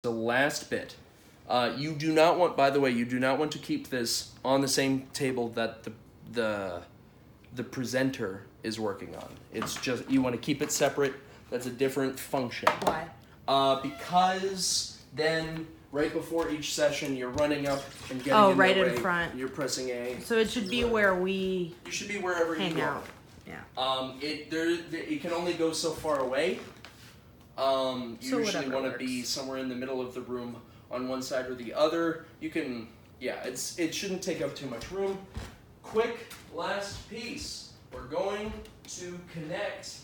the last bit. You do not want, by the way, you do not want to keep this on the same table that the presenter is working on. It's just, you want to keep it separate. That's a different function. Why? Because then right before each session, you're running up and getting right their in way. front. You're pressing A. So it should be where we You should be wherever hang you out. are. Yeah. It can only go so far away. You usually want to be somewhere in the middle of the room on one side or the other. You can, it shouldn't take up too much room. Quick last piece. We're going to connect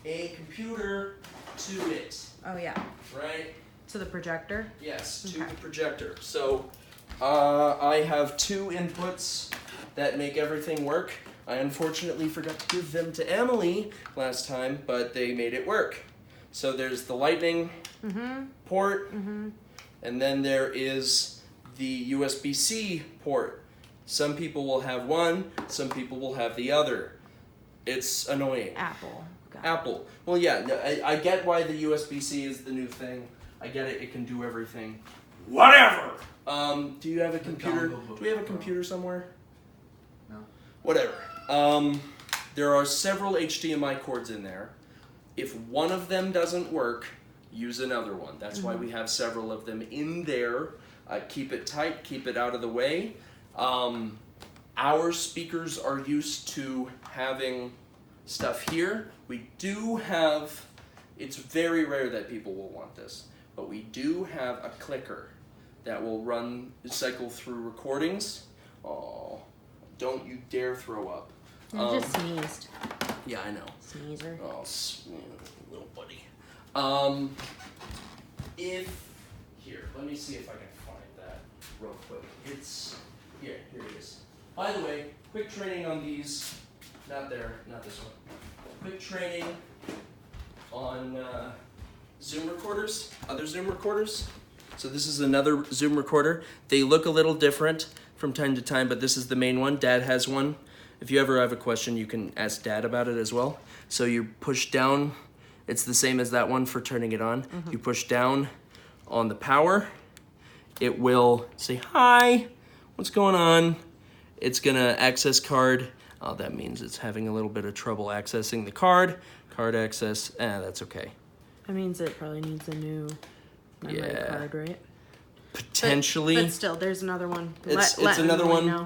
a computer to it. Oh yeah. Right? To the projector? Yes, to the projector. So I have two inputs that make everything work. I unfortunately forgot to give them to Emily last time, but they made it work. So there's the lightning port, and then there is the USB-C port. Some people will have one, some people will have the other. It's annoying. Apple. Well, yeah, no, I get why the USB-C is the new thing. I get it, it can do everything. Whatever! Do you have a computer? Do we have a computer somewhere? No. Whatever. There are several HDMI cords in there. If one of them doesn't work, use another one. That's why we have several of them in there. Keep it tight, keep it out of the way. Our speakers are used to having stuff here. We do have, it's very rare that people will want this, but we do have a clicker that will cycle through recordings. Oh, don't you dare throw up. You just sneezed. Yeah, I know. Sneezer. Oh, little buddy. Here, let me see if I can find that real quick. It's, here it is. By the way, quick training on these, not there, not this one. Quick training on Zoom recorders, other Zoom recorders. So this is another Zoom recorder. They look a little different from time to time, but this is the main one. Dad has one. If you ever have a question, you can ask Dad about it as well. So you push down, it's the same as that one for turning it on. You push down on the power, it will say, hi, what's going on? It's gonna access card. Oh, that means it's having a little bit of trouble accessing the card. Card access, that's okay. That means it probably needs a new memory card, right? Potentially. But still, there's another one. It's another one. Know.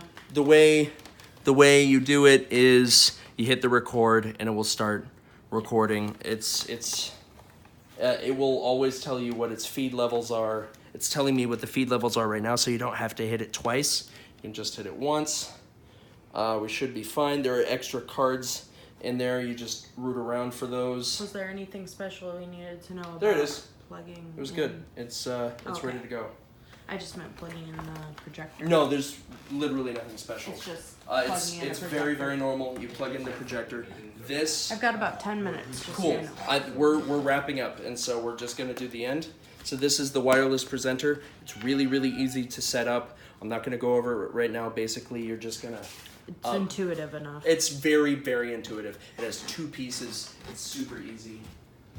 The way you do it is you hit the record and it will start recording. It will always tell you what its feed levels are. It's telling me what the feed levels are right now, so you don't have to hit it twice. You can just hit it once. We should be fine. There are extra cards in there. You just root around for those. Was there anything special we needed to know about? There it is. Plugging. It was good. It's ready to go. I just meant plugging in the projector. No, there's literally nothing special. It's just it's very, very normal. You plug in the projector. This. I've got about 10 minutes. Just Cool. So you know. We're wrapping up, and so we're just gonna do the end. So this is the wireless presenter. It's really, really easy to set up. I'm not gonna go over it right now. Basically, you're just gonna. It's intuitive enough. It's very, very intuitive. It has two pieces. It's super easy.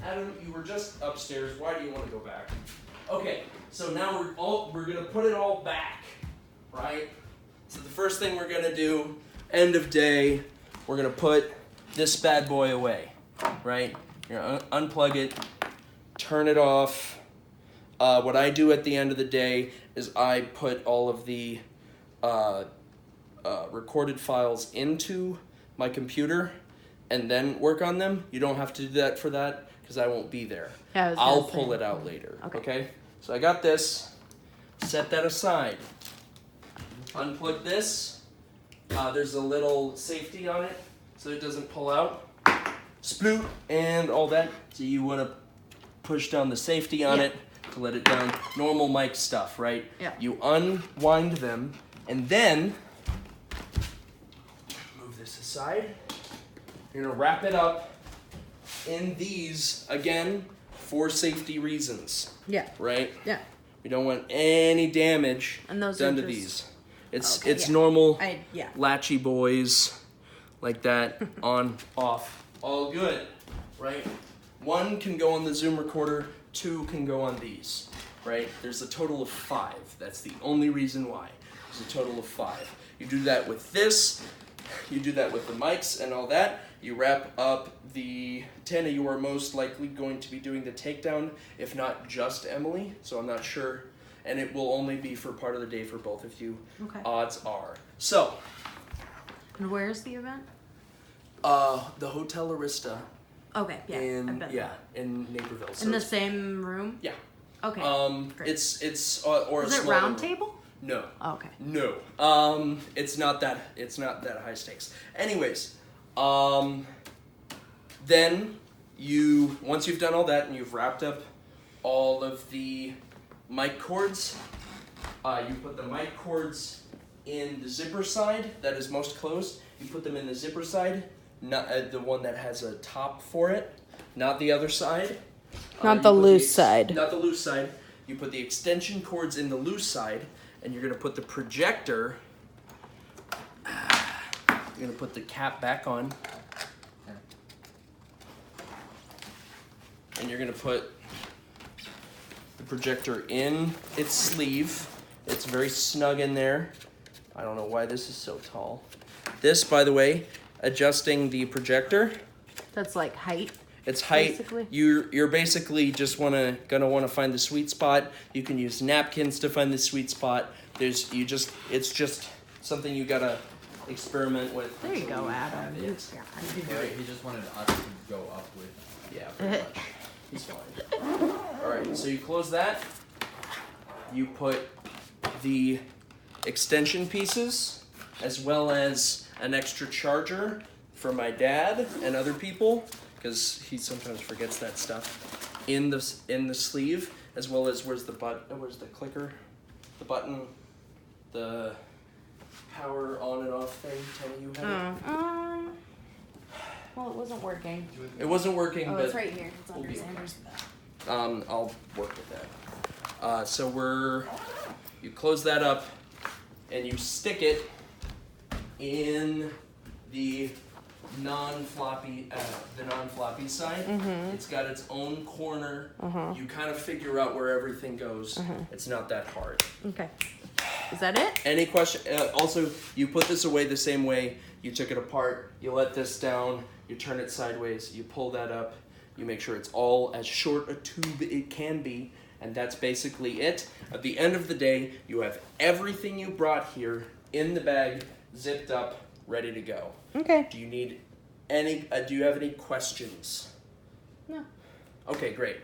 Adam, you were just upstairs. Why do you want to go back? Okay, so now we're gonna put it all back, right? So the first thing we're gonna do, end of day, we're gonna put this bad boy away, right? You're gonna unplug it, turn it off. What I do at the end of the day is I put all of the recorded files into my computer and then work on them. You don't have to do that for that because I won't be there. Yeah, I'll pull it out later. Okay? So I got this. Set that aside. Unplug this. There's a little safety on it so it doesn't pull out. Sploot and all that. So you want to push down the safety on it to let it down. Normal mic stuff, right? Yeah. You unwind them and then move this aside. You're gonna wrap it up in these, again, for safety reasons. Yeah. Right? Yeah. We don't want any damage And those done are to just- these. It's yeah. normal Yeah. latchy boys like that, on, off, all good, right? One can go on the Zoom recorder, two can go on these. right? There's a total of 5. That's the only reason why. There's a total of 5. You do that with this. You do that with the mics and all that. You wrap up the Tana. You are most likely going to be doing the takedown, if not just Emily. So I'm not sure, and it will only be for part of the day for both of you. Okay. Odds are. So. And where's the event? The Hotel Arista. Okay, yeah. In Naperville. So in the same room? Yeah. Okay. Great. It's or Is a it smaller Roundtable? No. Okay. No. It's not that high stakes. Anyways, then once you've done all that and you've wrapped up all of the mic cords, you put the mic cords in the zipper side that is most closed. You put them in the zipper side, not the one that has a top for it, not the other side. Not the loose side. Not the loose side. You put the extension cords in the loose side, and you're going to put the projector. You're going to put the cap back on. And you're going to put the projector in its sleeve. It's very snug in there. I don't know why this is so tall. This, by the way, adjusting the projector. That's like height. It's height. Basically. You're basically just gonna want to find the sweet spot. You can use napkins to find the sweet spot. It's just something you gotta experiment with. There you go, Adam. He He just wanted us to go up with. Yeah, pretty much. He's fine. All right, so you close that. You put the extension pieces as well as an extra charger for my dad and other people, because he sometimes forgets that stuff, in the sleeve, as well as where's the clicker, the button, the power on and off thing. Tell me you have it. Well, it wasn't working. It wasn't working, Oh, but it's right here. It's we'll under be Sanders' I'll work with that. So you close that up, and you stick it in the non-floppy side. Mm-hmm. It's got its own corner. You kind of figure out where everything goes. It's not that hard. Okay. Is that it? Any question? Also, you put this away the same way you took it apart. You let this down. You turn it sideways. You pull that up. You make sure it's all as short a tube it can be. And that's basically it. At the end of the day, you have everything you brought here in the bag, zipped up, ready to go. Okay. Do you need any? Do you have any questions? No. Okay, great.